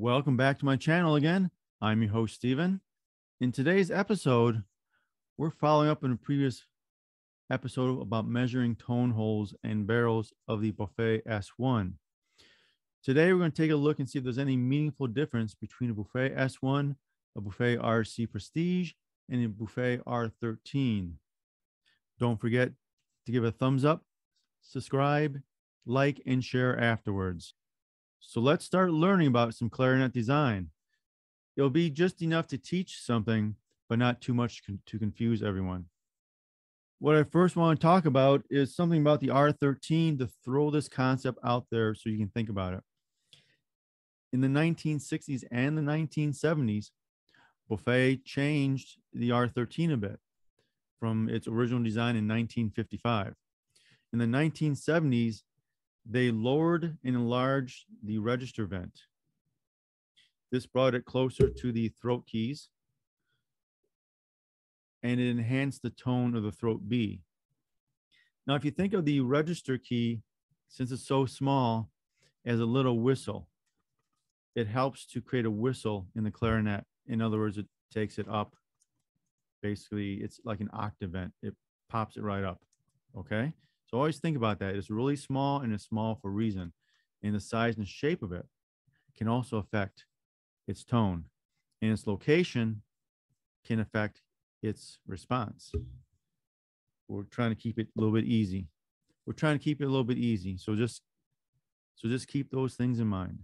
Welcome back to my channel again. I'm your host, Steven. In today's episode, we're following up on a previous episode about measuring tone holes and barrels of the Buffet S1. Today, we're going to take a look and see if there's any meaningful difference between a Buffet S1, a Buffet RC Prestige, and a Buffet R13. Don't forget to give a thumbs up, subscribe, like, and share afterwards. So let's start learning about some clarinet design. It'll be just enough to teach something, but not too much to confuse everyone. What I first want to talk about is something about the R13 to throw this concept out there so you can think about it. In the 1960s and the 1970s, Buffet changed the R13 a bit from its original design in 1955. In the 1970s, they lowered and enlarged the register vent. This brought it closer to the throat keys, and it enhanced the tone of the throat B. Now, if you think of the register key, since it's so small, as a little whistle, it helps to create a whistle in the clarinet. In other words, it takes it up. Basically, it's like an octave vent. It pops it right up, okay? So always think about that. It's really small, and it's small for a reason. And the size and shape of it can also affect its tone. And its location can affect its response. We're trying to keep it a little bit easy. So just keep those things in mind.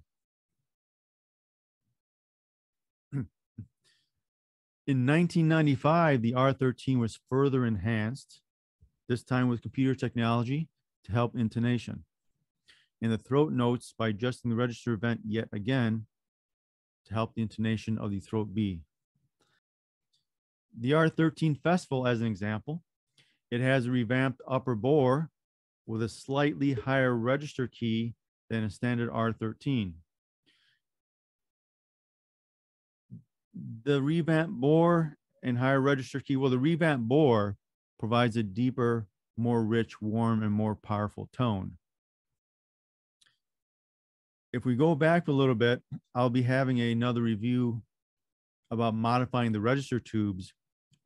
In 1995, the R13 was further enhanced, this time with computer technology to help intonation. And the throat notes by adjusting the register vent yet again to help the intonation of the throat B. The R13 Festival, as an example, it has a revamped upper bore with a slightly higher register key than a standard R13. The revamped bore and higher register key, well, the revamped bore provides a deeper, more rich, warm, and more powerful tone. If we go back a little bit, I'll be having another review about modifying the register tubes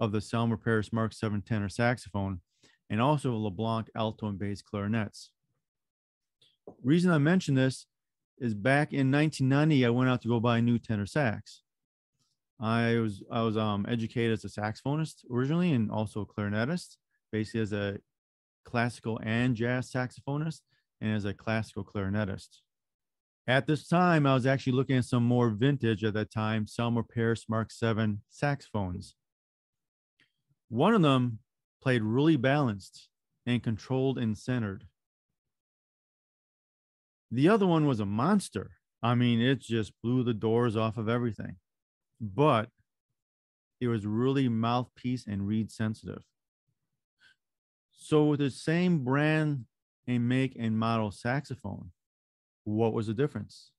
of the Selmer Paris Mark 7 tenor saxophone and also LeBlanc alto and bass clarinets. Reason I mention this is back in 1990, I went out to go buy a new tenor sax. I was educated as a saxophonist originally and also a clarinetist, basically as a classical and jazz saxophonist and as a classical clarinetist. At this time, I was actually looking at some more vintage at that time, Selmer Paris Mark 7 saxophones. One of them played really balanced and controlled and centered. The other one was a monster. I mean, it just blew the doors off of everything. But it was really mouthpiece and reed sensitive. So with the same brand and make and model saxophone, what was the difference?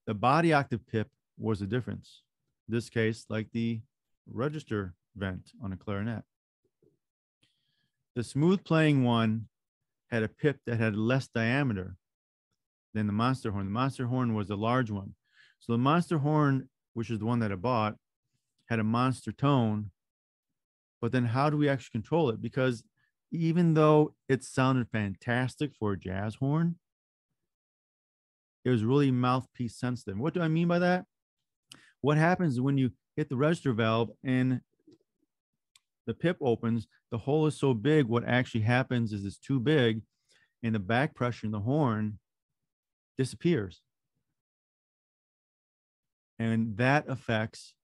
The body octave pip was the difference. In this case, like the register vent on a clarinet. The smooth playing one had a pip that had less diameter than the monster horn. The monster horn was a large one. So the monster horn, which is the one that I bought, had a monster tone. But then how do we actually control it? Because even though it sounded fantastic for a jazz horn, it was really mouthpiece sensitive. What do I mean by that? What happens when you hit the register valve and the pip opens, the hole is so big, what actually happens is it's too big and the back pressure in the horn disappears. And that affects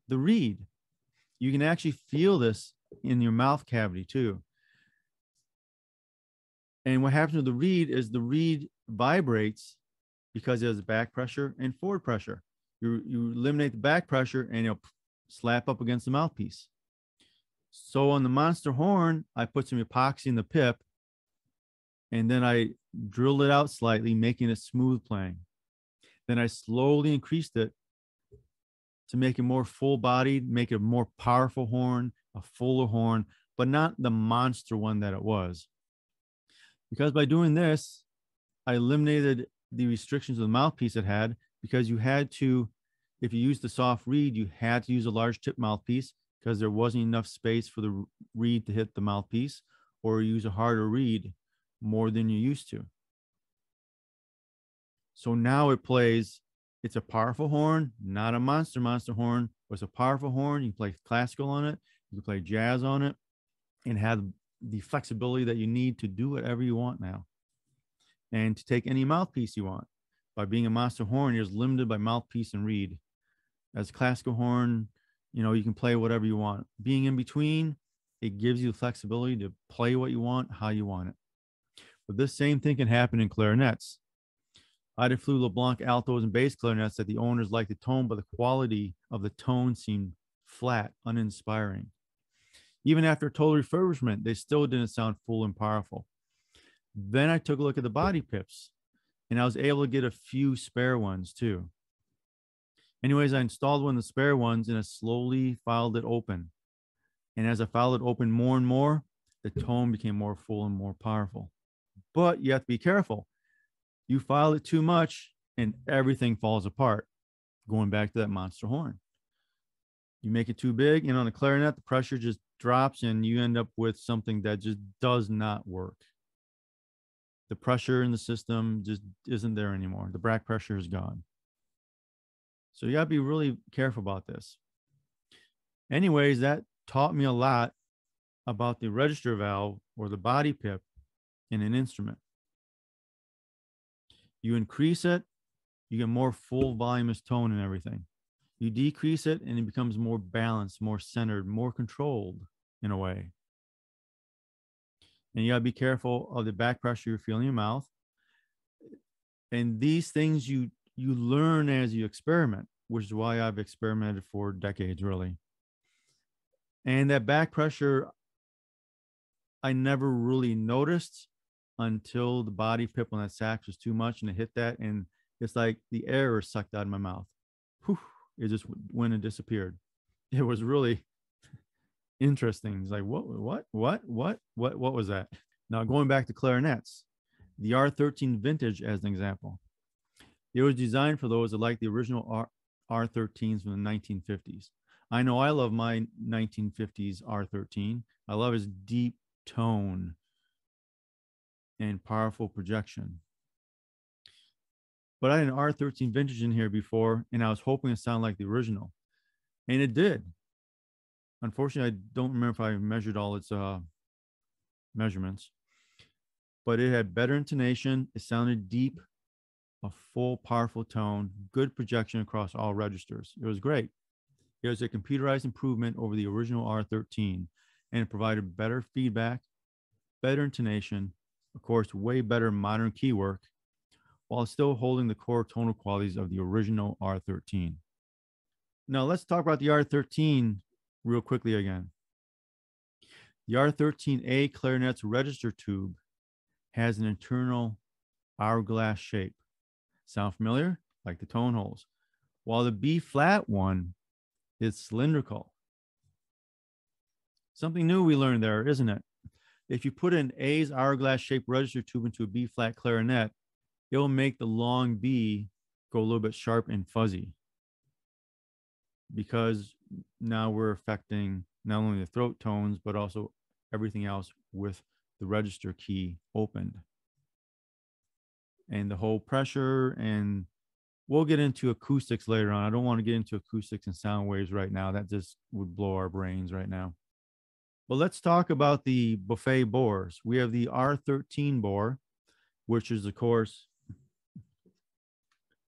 the reed. You can actually feel this in your mouth cavity too. And what happens with the reed is the reed vibrates because it has back pressure and forward pressure. You eliminate the back pressure and it'll slap up against the mouthpiece. So on the monster horn, I put some epoxy in the pip and then I drilled it out slightly, making it smooth playing. Then I slowly increased it to make it more full-bodied, make it a more powerful horn, a fuller horn, but not the monster one that it was. Because by doing this, I eliminated the restrictions of the mouthpiece it had, because you had to, if you used the soft reed, you had to use a large tip mouthpiece because there wasn't enough space for the reed to hit the mouthpiece, or use a harder reed more than you used to. So now it plays, it's a powerful horn, not a monster horn, but it's a powerful horn. You can play classical on it, you can play jazz on it, and have the flexibility that you need to do whatever you want now. And to take any mouthpiece you want. By being a monster horn, you're limited by mouthpiece and reed. As a classical horn, you can play whatever you want. Being in between, it gives you the flexibility to play what you want, how you want it. But this same thing can happen in clarinets. I did flew LeBlanc altos and bass clarinets that the owners liked the tone, but the quality of the tone seemed flat, uninspiring. Even after total refurbishment, they still didn't sound full and powerful. Then I took a look at the body pips, and I was able to get a few spare ones too. Anyways, I installed one of the spare ones and I slowly filed it open. And as I filed it open more and more, the tone became more full and more powerful. But you have to be careful. You file it too much and everything falls apart. Going back to that monster horn. You make it too big, and on a clarinet, the pressure just drops and you end up with something that just does not work. The pressure in the system just isn't there anymore. The back pressure is gone. So you got to be really careful about this. Anyways, that taught me a lot about the register valve or the body pip in an instrument. You increase it, you get more full voluminous tone and everything. You decrease it and it becomes more balanced, more centered, more controlled in a way. And you gotta be careful of the back pressure you feel in your mouth. And these things you learn as you experiment, which is why I've experimented for decades, really. And that back pressure, I never really noticed until the body pip on that sax was too much and it hit that, and it's like the air was sucked out of my mouth. Whew, it just went and disappeared. It was really interesting. It's like, what was that? Now, going back to clarinets, the R13 Vintage as an example. It was designed for those that like the original R13s from the 1950s. I know I love my 1950s R13. I love his deep tone and powerful projection. But I had an R13 Vintage in here before, and I was hoping it sounded like the original. And it did. Unfortunately, I don't remember if I measured all its measurements. But it had better intonation. It sounded deep, a full, powerful tone, good projection across all registers. It was great. It was a computerized improvement over the original R13, and it provided better feedback, better intonation, of course, way better modern key work, while still holding the core tonal qualities of the original R13. Now let's talk about the R13 real quickly again. The R13A clarinet's register tube has an internal hourglass shape. Sound familiar? Like the tone holes. While the B flat one is cylindrical. Something new we learned there, isn't it? If you put an A's hourglass shaped register tube into a B flat clarinet, it'll make the long B go a little bit sharp and fuzzy, because now we're affecting not only the throat tones, but also everything else with the register key opened. And the whole pressure, and we'll get into acoustics later on. I don't want to get into acoustics and sound waves right now. That just would blow our brains right now. But let's talk about the Buffet bores. We have the R13 Bore, which is, of course,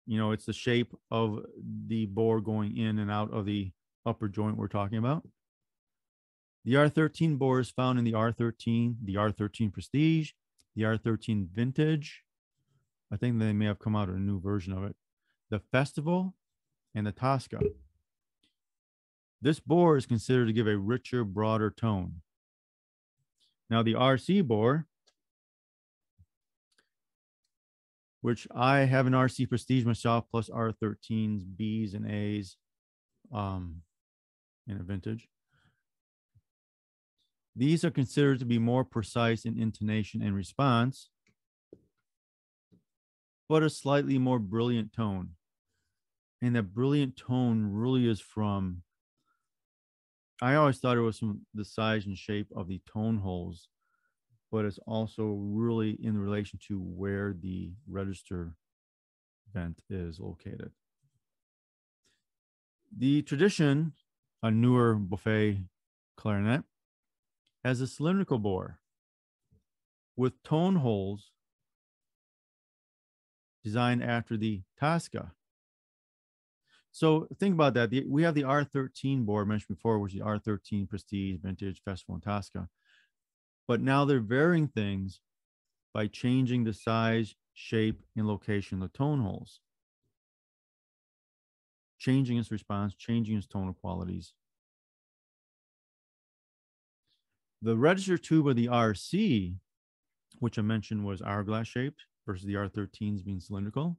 it's the shape of the bore going in and out of the upper joint we're talking about. The R13 Bore is found in the R13, the R13 Prestige, the R13 Vintage. I think they may have come out with a new version of it. The Festival and the Tosca. This bore is considered to give a richer, broader tone. Now the RC Bore, which I have an RC Prestige myself, plus R13s, Bs and As in a Vintage. These are considered to be more precise in intonation and response, but a slightly more brilliant tone. And that brilliant tone really is from, I always thought it was from the size and shape of the tone holes, but it's also really in relation to where the register vent is located. The tradition, a newer Buffet clarinet, has a cylindrical bore with tone holes designed after the Tosca. So think about that. We have the R13 Bore mentioned before, which is the R13 Prestige, Vintage, Festival, and Tosca. But now they're varying things by changing the size, shape, and location of the tone holes, changing its response, changing its tonal qualities. The register tube of the RC, which I mentioned was hourglass shaped versus the R13s being cylindrical,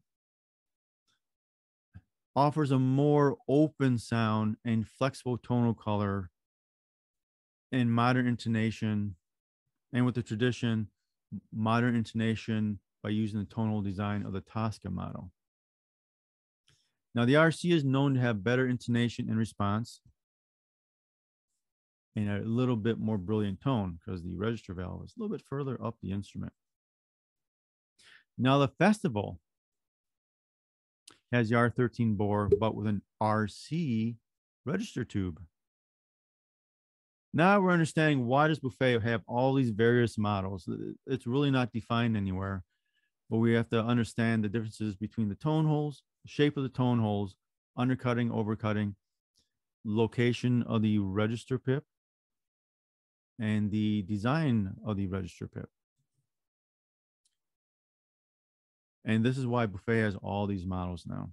offers a more open sound and flexible tonal color and modern intonation, and with the tradition, modern intonation by using the tonal design of the Tosca model. Now, the RC is known to have better intonation and response and a little bit more brilliant tone because the register valve is a little bit further up the instrument. Now, the Festival has the R13 Bore, but with an RC register tube. Now we're understanding why does Buffet have all these various models. It's really not defined anywhere, but we have to understand the differences between the tone holes, the shape of the tone holes, undercutting, overcutting, location of the register pip, and the design of the register pip. And this is why Buffet has all these models now.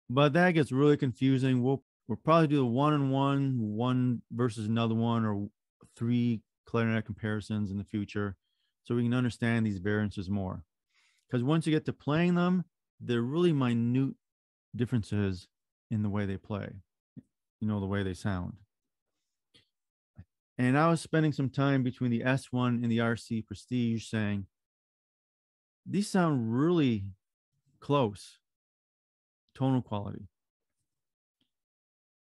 But that gets really confusing. We'll probably do the one versus another one, or 3 clarinet comparisons in the future, so we can understand these variances more. Because once you get to playing them, they're really minute differences in the way they play, the way they sound. And I was spending some time between the S1 and the RC Prestige saying, these sound really close tonal quality.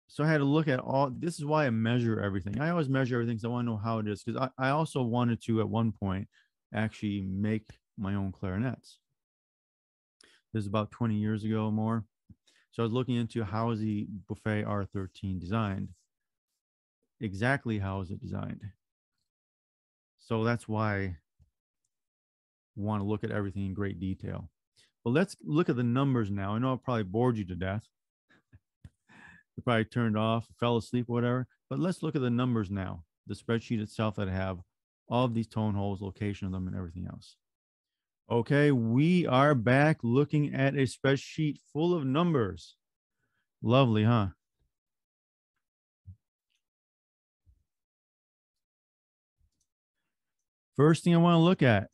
So I had to look at all, this is why I measure everything. I always measure everything because I want to know how it is, because I also wanted to, at one point, actually make my own clarinets. This is about 20 years ago or more. So I was looking into how is the Buffet R13 designed? Exactly how is it designed? So that's why I want to look at everything in great detail. But let's look at the numbers now. I know I probably bored you to death. You probably turned off, fell asleep, or whatever. But let's look at the numbers now. The spreadsheet itself that I have, all of these tone holes, location of them, and everything else. Okay, we are back looking at a spreadsheet full of numbers. Lovely, huh? First thing I want to look at.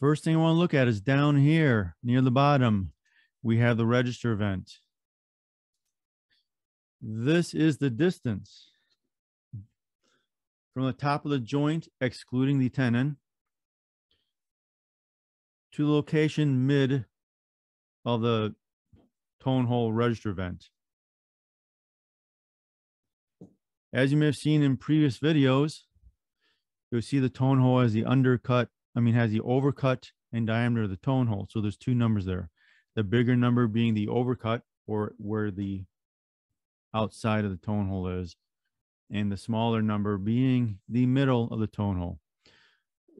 First thing I want to look at is down here near the bottom. We have the register vent. This is the distance from the top of the joint, excluding the tenon, to the location mid of the tone hole register vent. As you may have seen in previous videos, you'll see the tone hole has the undercut, has the overcut and diameter of the tone hole. So there's 2 numbers there. The bigger number being the overcut, or where the outside of the tone hole is, and the smaller number being the middle of the tone hole.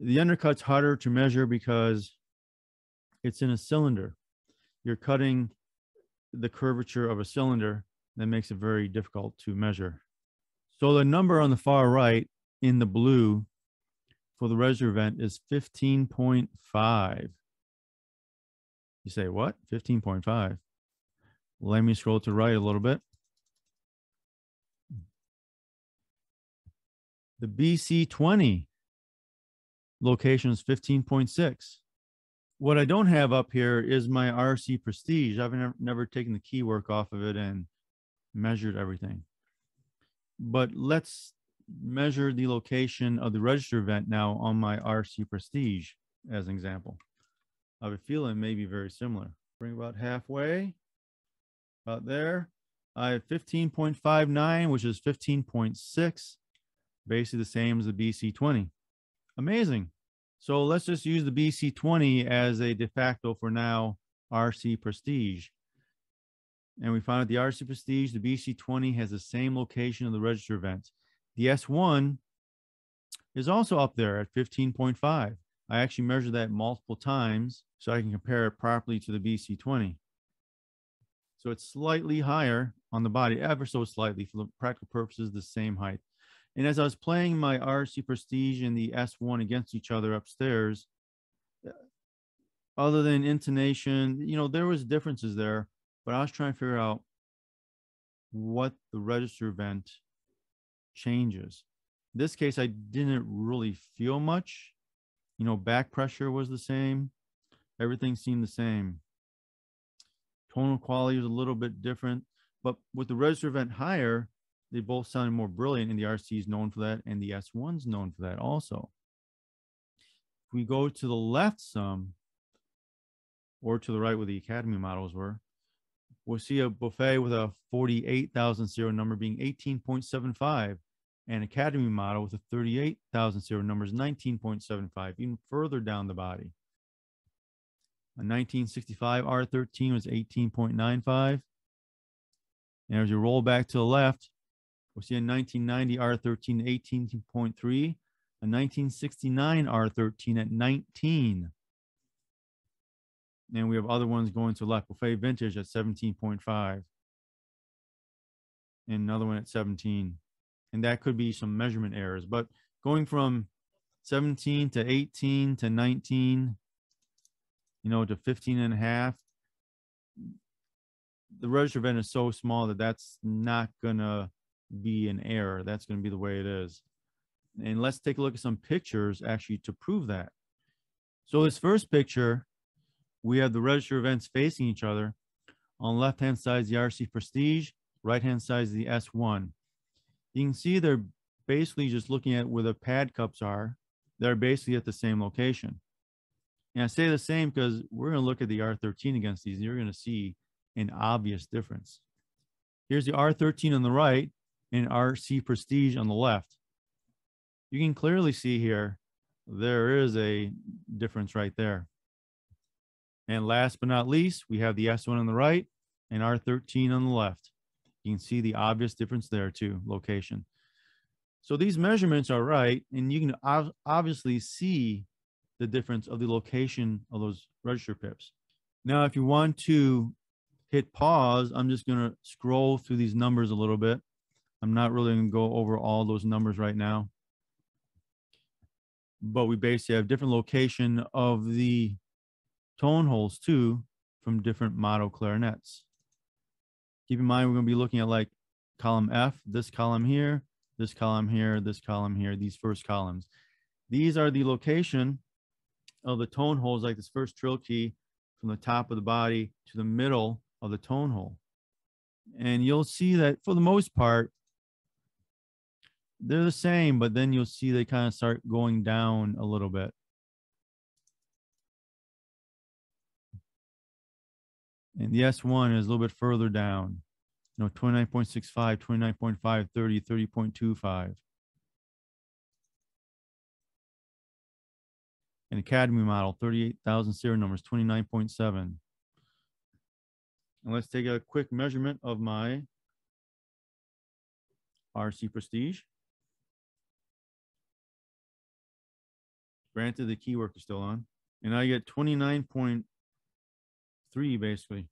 The undercut's harder to measure because it's in a cylinder. You're cutting the curvature of a cylinder. That makes it very difficult to measure. So the number on the far right in the blue for the register vent is 15.5. You say, what? 15.5. Let me scroll to the right a little bit. The BC20 location is 15.6. What I don't have up here is my RC Prestige. I've never taken the key work off of it and measured everything. But let's measure the location of the register vent now on my RC Prestige. as an example. I have a feeling it may be very similar. Bring about halfway, about there. I have 15.59, which is 15.6, basically the same as the BC20. Amazing. So let's just use the BC20 as a de facto for now RC Prestige. And we found out the RC Prestige, the BC20 has the same location of the register event. The S1 is also up there at 15.5. I actually measured that multiple times so I can compare it properly to the BC20. So it's slightly higher on the body, ever so slightly, for the practical purposes, the same height. And as I was playing my RC Prestige and the S1 against each other upstairs, other than intonation, you know, there was differences there, but I was trying to figure out what the register event changes. In this case, I didn't really feel much. You know, back pressure was the same. Everything seemed the same. Tonal quality was a little bit different, but with the register event higher, they both sounded more brilliant, and the RC is known for that, and the S1's known for that also. If we go to the left some, or to the right where the Academy models were, we'll see a Buffet with a 48,000 serial number being 18.75, and Academy model with a 38,000 serial number is 19.75, even further down the body. A 1965 R13 was 18.95. And as you roll back to the left, we'll see a 1990 R13 18.3, a 1969 R13 at 19. And we have other ones going to the left. Buffet Vintage at 17.5. And another one at 17. And that could be some measurement errors. But going from 17 to 18 to 19, you know, to 15 and a half, the register event is so small that that's not going to be an error. That's going to be the way it is. And let's take a look at some pictures actually to prove that. So this first picture, we have the register events facing each other. On the left-hand side is the RC Prestige, right-hand side is the S1. You can see they're basically just looking at where the pad cups are. They're basically at the same location. And I say the same because we're going to look at the R13 against these, and you're going to see an obvious difference. Here's the R13 on the right and RC Prestige on the left. You can clearly see here, there is a difference right there. And last but not least, we have the S1 on the right and R13 on the left. You can see the obvious difference there too, location. So these measurements are right, and you can obviously see the difference of the location of those register pips. Now, if you want to hit pause, I'm just going to scroll through these numbers a little bit. I'm not really going to go over all those numbers right now. But we basically have different location of the tone holes too from different model clarinets. Keep in mind, we're going to be looking at like column F, this column here, this column here, this column here, these first columns. These are the location of the tone holes, like this first trill key from the top of the body to the middle of the tone hole. And you'll see that for the most part, they're the same, but then you'll see they kind of start going down a little bit. And the S1 is a little bit further down, you know, 29.65, 29.5, 30, 30.25. An Academy model, 38,000 serial numbers, 29.7. And let's take a quick measurement of my RC Prestige. Granted, the key work is still on. And I get 29.3 basically.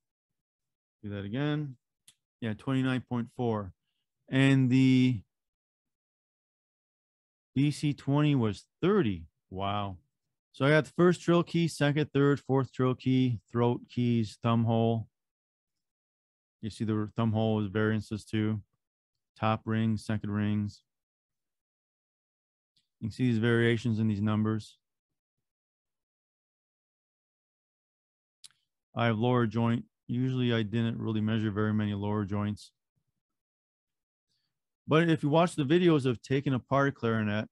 Do that again. Yeah, 29.4. And the BC20 was 30. Wow. So I got the first trill key, second, third, fourth trill key, throat keys, thumb hole. You see the thumb hole is variances too. Top rings, second rings. You can see these variations in these numbers. I have lower joint. Usually I didn't really measure very many lower joints. But if you watch the videos of taking apart a clarinet,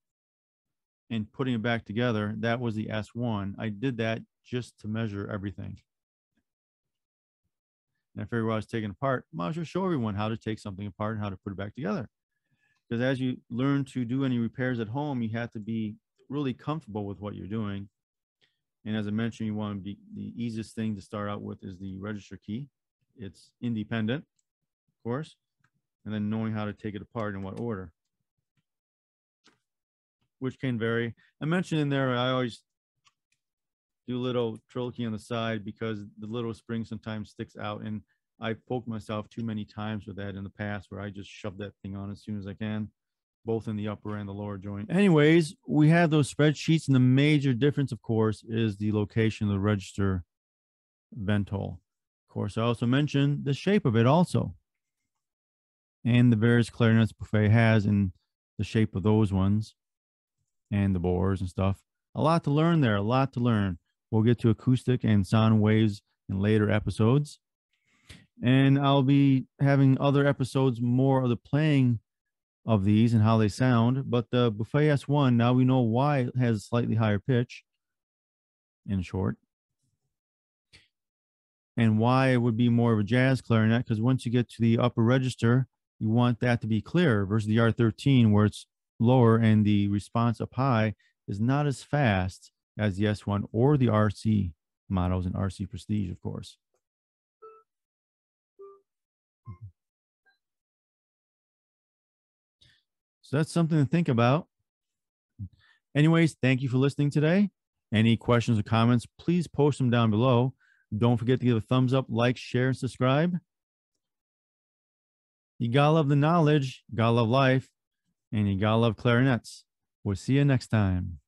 and putting it back together, that was the S1. I did that just to measure everything. And I figured while I was taking it apart, I might as well show everyone how to take something apart and how to put it back together. Because as you learn to do any repairs at home, you have to be really comfortable with what you're doing. And as I mentioned, you want to be, the easiest thing to start out with is the register key. It's independent, of course, and then knowing how to take it apart in what order, which can vary. I mentioned in there, I always do a little drill key on the side because the little spring sometimes sticks out, and I poked myself too many times with that in the past where I just shoved that thing on as soon as I can, both in the upper and the lower joint. Anyways, we have those spreadsheets, and the major difference, of course, is the location of the register vent hole. Of course, I also mentioned the shape of it also, and the various clarinets Buffet has in the shape of those ones, and the bores and stuff. A lot to learn there, a lot to learn. We'll get to acoustic and sound waves in later episodes. And I'll be having other episodes more of the playing of these and how they sound. But the Buffet S1, now we know why it has slightly higher pitch, in short, and why it would be more of a jazz clarinet, because once you get to the upper register, you want that to be clear versus the R13 where it's lower and the response up high is not as fast as the S1 or the RC models and RC Prestige, of course. So that's something to think about. Anyways, thank you for listening today. Any questions or comments, please post them down below. Don't forget to give a thumbs up, like, share, and subscribe. You gotta love the knowledge, you gotta love life, and you gotta love clarinets. We'll see you next time.